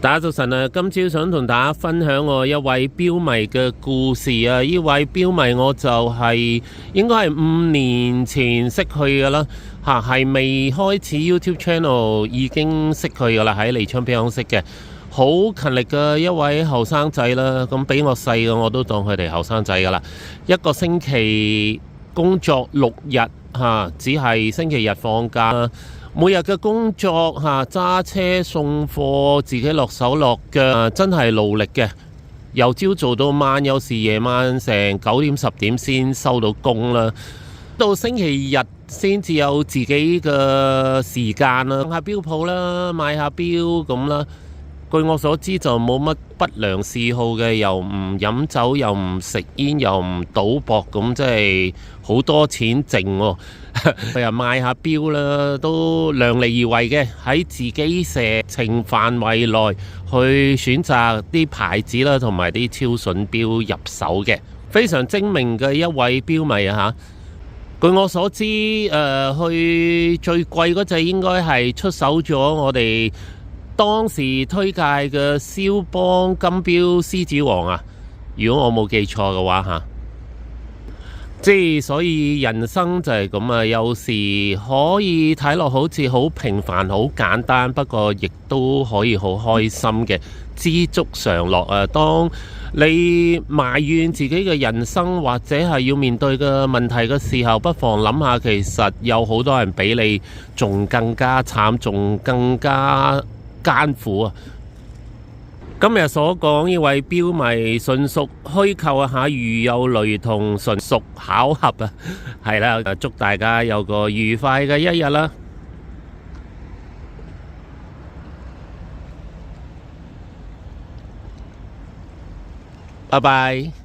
大家早晨啊！今朝想同大家分享我一位標迷嘅故事啊！呢位標迷我就應該係5年前識佢噶啦，係未開始 YouTube channel 已經識佢噶啦，喺利昌邊識嘅，好勤力嘅一位後生仔啦。咁比我細嘅我都當佢哋後生仔噶啦。一個星期工作6日只係星期日放假。每日嘅工作揸車送貨，自己落手落腳，真係勞力嘅。由朝做到晚，有時夜晚成9點10點先收到工啦。到星期日先至有自己嘅時間啦，行下錶鋪啦，買下錶咁啦。據我所知就冇乜不良嗜好嘅，又唔飲酒，又唔食煙，又唔賭博，咁即係好多錢剩喎。佢又賣下錶啦，都量力而為嘅，喺自己射程範圍內去選擇啲牌子啦，同埋啲超筍錶入手嘅，非常精明嘅一位錶迷啊！據我所知，去最貴嗰隻應該係出手咗我哋當時推介嘅蕭邦金錶獅子王啊，如果我冇記錯嘅話即係所以人生就係咁啊，有時可以睇落好似好平凡好簡單，不過亦都可以好開心嘅，知足常樂啊。當你埋怨自己嘅人生或者係要面對嘅問題嘅時候，不妨諗下其實有好多人比你仲更加慘，仲更加艱苦啊！今日所講呢位標迷純屬虛構啊，如有雷同，純屬巧合啊！係啦，祝大家有個愉快嘅一日啦！拜拜。